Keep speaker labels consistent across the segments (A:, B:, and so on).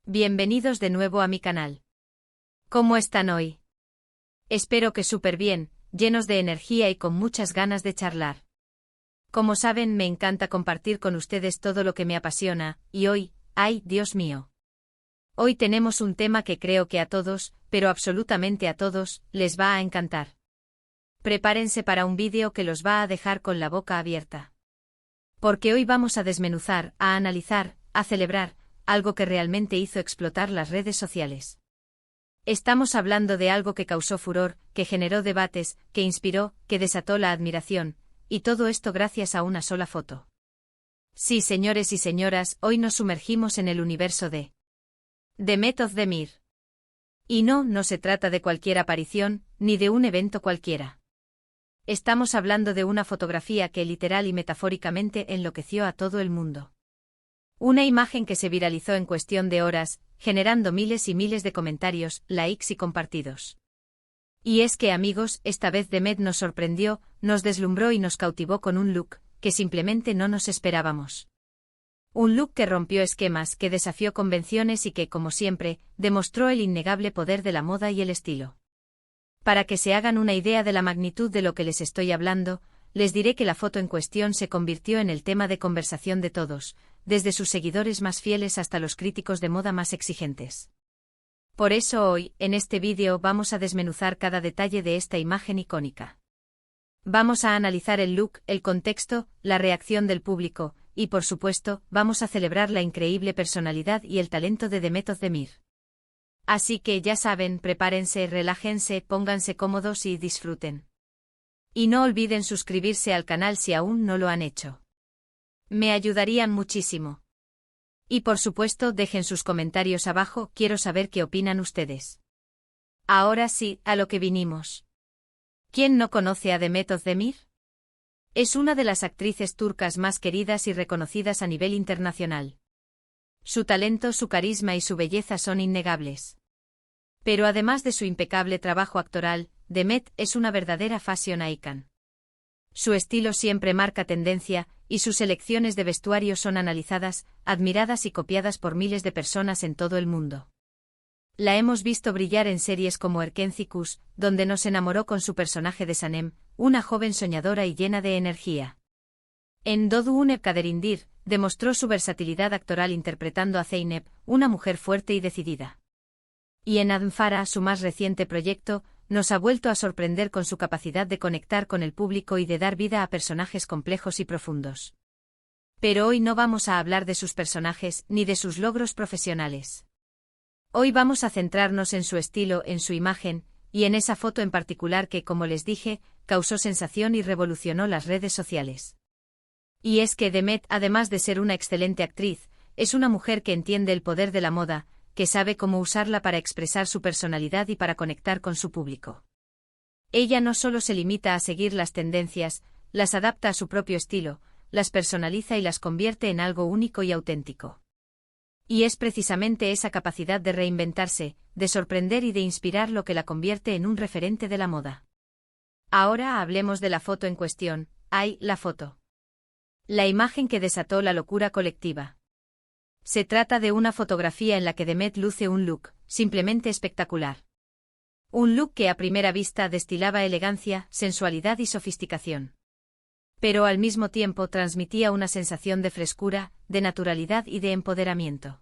A: Bienvenidos de nuevo a mi canal. ¿Cómo están hoy? Espero que súper bien, llenos de energía y con muchas ganas de charlar. Como saben, me encanta compartir con ustedes todo lo que me apasiona, y hoy, ¡ay, Dios mío! Hoy tenemos un tema que creo que a todos, pero absolutamente a todos, les va a encantar. Prepárense para un vídeo que los va a dejar con la boca abierta. Porque hoy vamos a desmenuzar, a analizar, a celebrar, algo que realmente hizo explotar las redes sociales. Estamos hablando de algo que causó furor, que generó debates, que inspiró, que desató la admiración, y todo esto gracias a una sola foto. Sí, señores y señoras, hoy nos sumergimos en el universo de Mehmet Özdemir. Y no se trata de cualquier aparición, ni de un evento cualquiera. Estamos hablando de una fotografía que literal y metafóricamente enloqueció a todo el mundo. Una imagen que se viralizó en cuestión de horas, generando miles y miles de comentarios, likes y compartidos. Y es que, amigos, esta vez Mehmet nos sorprendió, nos deslumbró y nos cautivó con un look que simplemente no nos esperábamos. Un look que rompió esquemas, que desafió convenciones y que, como siempre, demostró el innegable poder de la moda y el estilo. Para que se hagan una idea de la magnitud de lo que les estoy hablando, les diré que la foto en cuestión se convirtió en el tema de conversación de todos, desde sus seguidores más fieles hasta los críticos de moda más exigentes. Por eso hoy, en este vídeo, vamos a desmenuzar cada detalle de esta imagen icónica. Vamos a analizar el look, el contexto, la reacción del público, y por supuesto, vamos a celebrar la increíble personalidad y el talento de Mehmet Özdemir. Así que ya saben, prepárense, relájense, pónganse cómodos y disfruten. Y no olviden suscribirse al canal si aún no lo han hecho. Me ayudarían muchísimo. Y por supuesto, dejen sus comentarios abajo, quiero saber qué opinan ustedes. Ahora sí, a lo que vinimos. ¿Quién no conoce a Mehmet Özdemir? Es una de las actrices turcas más queridas y reconocidas a nivel internacional. Su talento, su carisma y su belleza son innegables. Pero además de su impecable trabajo actoral, Mehmet es una verdadera fashion icon. Su estilo siempre marca tendencia, y sus elecciones de vestuario son analizadas, admiradas y copiadas por miles de personas en todo el mundo. La hemos visto brillar en series como Erkenci, donde nos enamoró con su personaje de Sanem, una joven soñadora y llena de energía. En Doğduğun Kaderindir, demostró su versatilidad actoral interpretando a Zeynep, una mujer fuerte y decidida. Y en Adnfara, su más reciente proyecto, nos ha vuelto a sorprender con su capacidad de conectar con el público y de dar vida a personajes complejos y profundos. Pero hoy no vamos a hablar de sus personajes ni de sus logros profesionales. Hoy vamos a centrarnos en su estilo, en su imagen, y en esa foto en particular que, como les dije, causó sensación y revolucionó las redes sociales. Y es que Mehmet, además de ser una excelente actriz, es una mujer que entiende el poder de la moda, que sabe cómo usarla para expresar su personalidad y para conectar con su público. Ella no solo se limita a seguir las tendencias, las adapta a su propio estilo, las personaliza y las convierte en algo único y auténtico. Y es precisamente esa capacidad de reinventarse, de sorprender y de inspirar lo que la convierte en un referente de la moda. Ahora hablemos de la foto en cuestión. ¡Ay, la foto! La imagen que desató la locura colectiva. Se trata de una fotografía en la que Mehmet luce un look, simplemente espectacular. Un look que a primera vista destilaba elegancia, sensualidad y sofisticación. Pero al mismo tiempo transmitía una sensación de frescura, de naturalidad y de empoderamiento.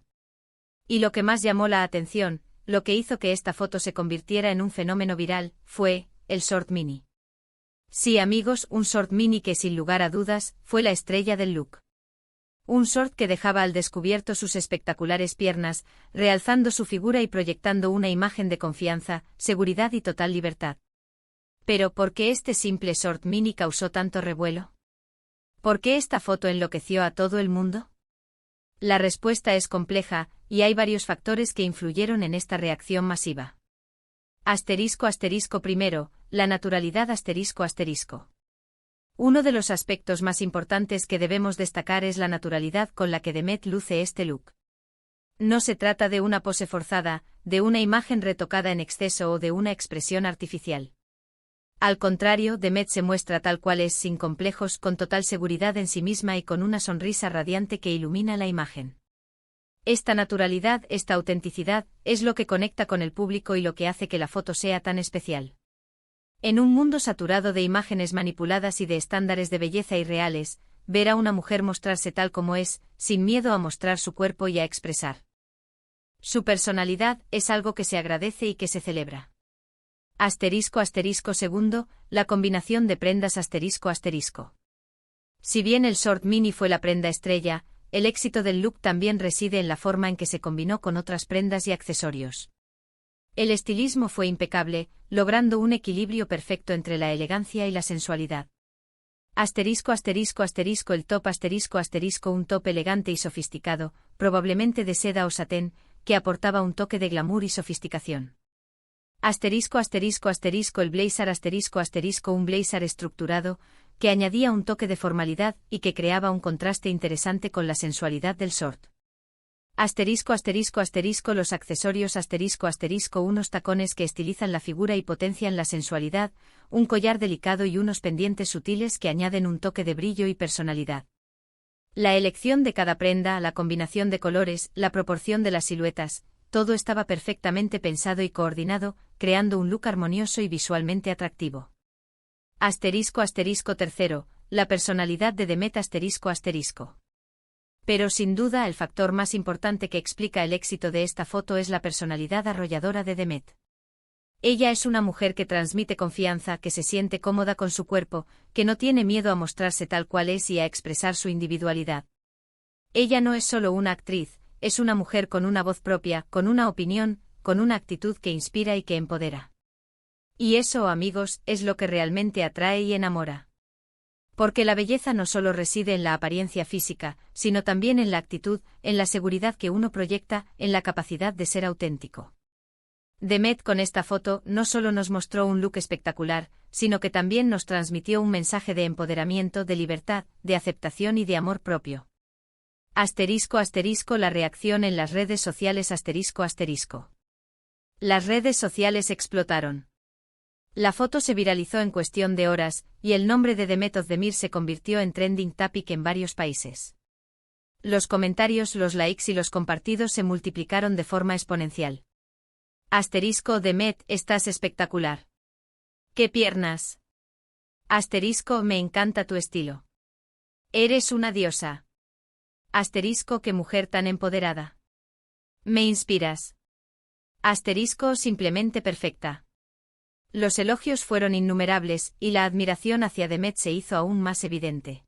A: Y lo que más llamó la atención, lo que hizo que esta foto se convirtiera en un fenómeno viral, fue el short mini. Sí, amigos, un short mini que sin lugar a dudas, fue la estrella del look. Un short que dejaba al descubierto sus espectaculares piernas, realzando su figura y proyectando una imagen de confianza, seguridad y total libertad. Pero ¿por qué este simple short mini causó tanto revuelo? ¿Por qué esta foto enloqueció a todo el mundo? La respuesta es compleja, y hay varios factores que influyeron en esta reacción masiva. Primero, la naturalidad ***. Uno de los aspectos más importantes que debemos destacar es la naturalidad con la que Mehmet luce este look. No se trata de una pose forzada, de una imagen retocada en exceso o de una expresión artificial. Al contrario, Mehmet se muestra tal cual es, sin complejos, con total seguridad en sí misma y con una sonrisa radiante que ilumina la imagen. Esta naturalidad, esta autenticidad, es lo que conecta con el público y lo que hace que la foto sea tan especial. En un mundo saturado de imágenes manipuladas y de estándares de belleza irreales, ver a una mujer mostrarse tal como es, sin miedo a mostrar su cuerpo y a expresar su personalidad, es algo que se agradece y que se celebra. Segundo, la combinación de prendas ***. Si bien el short mini fue la prenda estrella, el éxito del look también reside en la forma en que se combinó con otras prendas y accesorios. El estilismo fue impecable, logrando un equilibrio perfecto entre la elegancia y la sensualidad. El top un top elegante y sofisticado, probablemente de seda o satén, que aportaba un toque de glamour y sofisticación. El blazer un blazer estructurado, que añadía un toque de formalidad y que creaba un contraste interesante con la sensualidad del short. Los accesorios unos tacones que estilizan la figura y potencian la sensualidad, un collar delicado y unos pendientes sutiles que añaden un toque de brillo y personalidad. La elección de cada prenda, la combinación de colores, la proporción de las siluetas, todo estaba perfectamente pensado y coordinado, creando un look armonioso y visualmente atractivo. Tercero, la personalidad de Demet ***. Pero sin duda el factor más importante que explica el éxito de esta foto es la personalidad arrolladora de Demet. Ella es una mujer que transmite confianza, que se siente cómoda con su cuerpo, que no tiene miedo a mostrarse tal cual es y a expresar su individualidad. Ella no es solo una actriz, es una mujer con una voz propia, con una opinión, con una actitud que inspira y que empodera. Y eso, amigos, es lo que realmente atrae y enamora. Porque la belleza no solo reside en la apariencia física, sino también en la actitud, en la seguridad que uno proyecta, en la capacidad de ser auténtico. Demet con esta foto no solo nos mostró un look espectacular, sino que también nos transmitió un mensaje de empoderamiento, de libertad, de aceptación y de amor propio. La reacción en las redes sociales Las redes sociales explotaron. La foto se viralizó en cuestión de horas, y el nombre de Demet Özdemir se convirtió en trending topic en varios países. Los comentarios, los likes y los compartidos se multiplicaron de forma exponencial. Demet, estás espectacular. ¡Qué piernas! Me encanta tu estilo. Eres una diosa. ¡Qué mujer tan empoderada! Me inspiras. Simplemente perfecta. Los elogios fueron innumerables, y la admiración hacia Demet se hizo aún más evidente.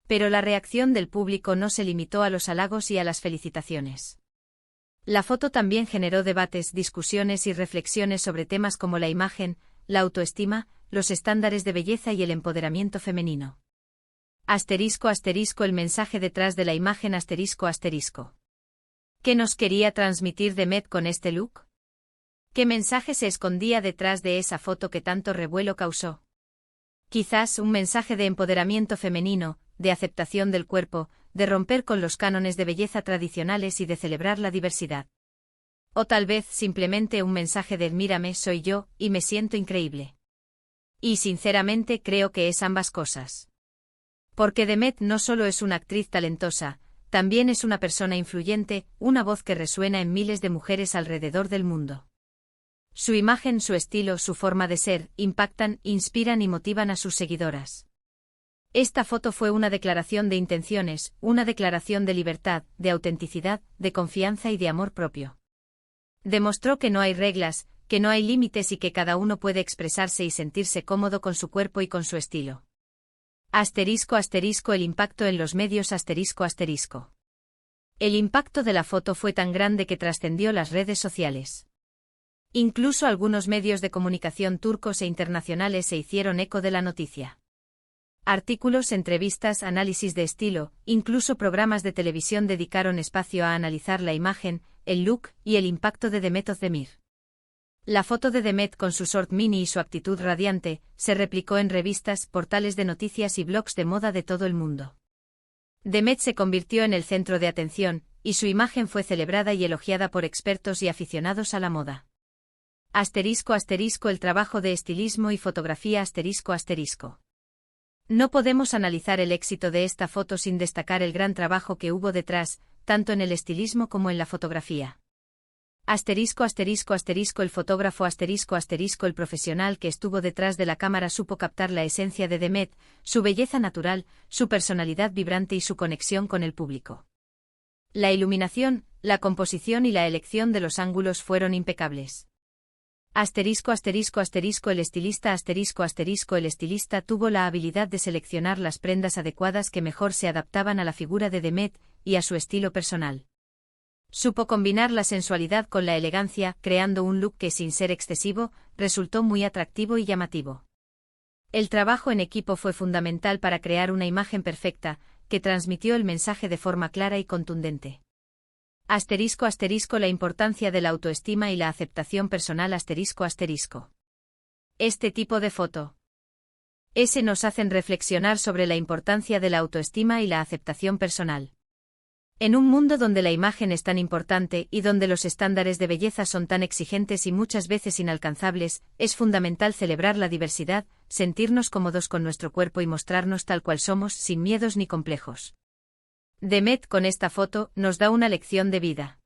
A: Pero la reacción del público no se limitó a los halagos y a las felicitaciones. La foto también generó debates, discusiones y reflexiones sobre temas como la imagen, la autoestima, los estándares de belleza y el empoderamiento femenino. El mensaje detrás de la imagen ¿Qué nos quería transmitir Demet con este look? ¿Qué mensaje se escondía detrás de esa foto que tanto revuelo causó? Quizás un mensaje de empoderamiento femenino, de aceptación del cuerpo, de romper con los cánones de belleza tradicionales y de celebrar la diversidad. O tal vez simplemente un mensaje de mírame, soy yo, y me siento increíble. Y sinceramente creo que es ambas cosas. Porque Demet no solo es una actriz talentosa, también es una persona influyente, una voz que resuena en miles de mujeres alrededor del mundo. Su imagen, su estilo, su forma de ser, impactan, inspiran y motivan a sus seguidoras. Esta foto fue una declaración de intenciones, una declaración de libertad, de autenticidad, de confianza y de amor propio. Demostró que no hay reglas, que no hay límites y que cada uno puede expresarse y sentirse cómodo con su cuerpo y con su estilo. El impacto en los medios El impacto de la foto fue tan grande que trascendió las redes sociales. Incluso algunos medios de comunicación turcos e internacionales se hicieron eco de la noticia. Artículos, entrevistas, análisis de estilo, incluso programas de televisión dedicaron espacio a analizar la imagen, el look y el impacto de Demet Özdemir. La foto de Demet con su short mini y su actitud radiante se replicó en revistas, portales de noticias y blogs de moda de todo el mundo. Demet se convirtió en el centro de atención, y su imagen fue celebrada y elogiada por expertos y aficionados a la moda. El trabajo de estilismo y fotografía No podemos analizar el éxito de esta foto sin destacar el gran trabajo que hubo detrás, tanto en el estilismo como en la fotografía. Asterisco asterisco asterisco el fotógrafo asterisco asterisco el profesional que estuvo detrás de la cámara supo captar la esencia de Demet, su belleza natural, su personalidad vibrante y su conexión con el público. La iluminación, la composición y la elección de los ángulos fueron impecables. Asterisco asterisco asterisco el estilista asterisco asterisco el estilista tuvo la habilidad de seleccionar las prendas adecuadas que mejor se adaptaban a la figura de Demet y a su estilo personal. Supo combinar la sensualidad con la elegancia, creando un look que, sin ser excesivo, resultó muy atractivo y llamativo. El trabajo en equipo fue fundamental para crear una imagen perfecta, que transmitió el mensaje de forma clara y contundente. Asterisco asterisco la importancia de la autoestima y la aceptación personal asterisco asterisco. Este tipo de foto S nos hacen reflexionar sobre la importancia de la autoestima y la aceptación personal. En un mundo donde la imagen es tan importante y donde los estándares de belleza son tan exigentes y muchas veces inalcanzables, es fundamental celebrar la diversidad, sentirnos cómodos con nuestro cuerpo y mostrarnos tal cual somos sin miedos ni complejos. Demet con esta foto nos da una lección de vida.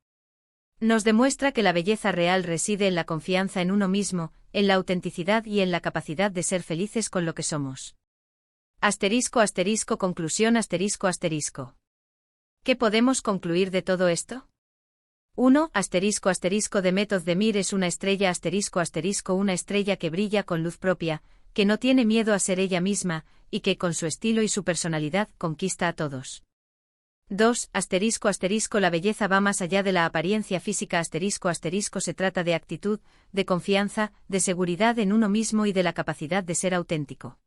A: Nos demuestra que la belleza real reside en la confianza en uno mismo, en la autenticidad y en la capacidad de ser felices con lo que somos. Asterisco asterisco conclusión asterisco asterisco. ¿Qué podemos concluir de todo esto? 1. Asterisco asterisco Demet Özdemir es una estrella asterisco asterisco una estrella que brilla con luz propia, que no tiene miedo a ser ella misma, y que con su estilo y su personalidad conquista a todos. 2. Asterisco asterisco la belleza va más allá de la apariencia física asterisco asterisco se trata de actitud, de confianza, de seguridad en uno mismo y de la capacidad de ser auténtico.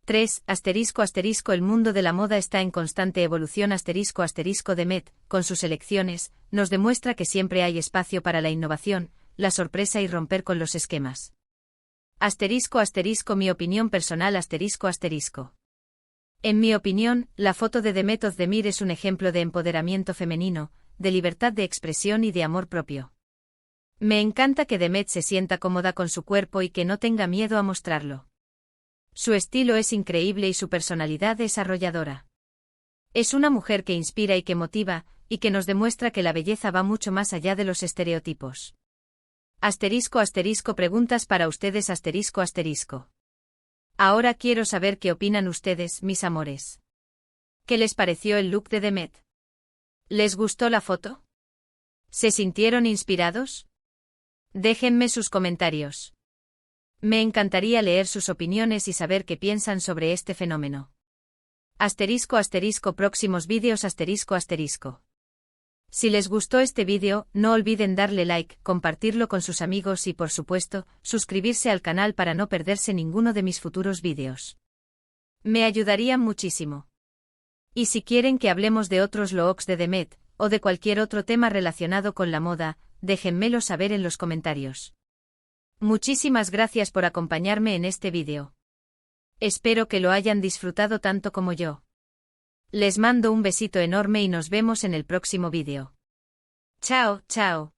A: 3. Asterisco asterisco el mundo de la moda está en constante evolución asterisco asterisco Demet, con sus elecciones, nos demuestra que siempre hay espacio para la innovación, la sorpresa y romper con los esquemas. Asterisco asterisco mi opinión personal asterisco asterisco. En mi opinión, la foto de Demet Özdemir es un ejemplo de empoderamiento femenino, de libertad de expresión y de amor propio. Me encanta que Demet se sienta cómoda con su cuerpo y que no tenga miedo a mostrarlo. Su estilo es increíble y su personalidad es arrolladora. Es una mujer que inspira y que motiva, y que nos demuestra que la belleza va mucho más allá de los estereotipos. Asterisco asterisco preguntas para ustedes asterisco asterisco. Ahora quiero saber qué opinan ustedes, mis amores. ¿Qué les pareció el look de Demet? ¿Les gustó la foto? ¿Se sintieron inspirados? Déjenme sus comentarios. Me encantaría leer sus opiniones y saber qué piensan sobre este fenómeno. Asterisco asterisco próximos vídeos asterisco asterisco. Si les gustó este vídeo, no olviden darle like, compartirlo con sus amigos y por supuesto, suscribirse al canal para no perderse ninguno de mis futuros vídeos. Me ayudarían muchísimo. Y si quieren que hablemos de otros looks de Demet, o de cualquier otro tema relacionado con la moda, déjenmelo saber en los comentarios. Muchísimas gracias por acompañarme en este vídeo. Espero que lo hayan disfrutado tanto como yo. Les mando un besito enorme y nos vemos en el próximo vídeo. Chao, chao.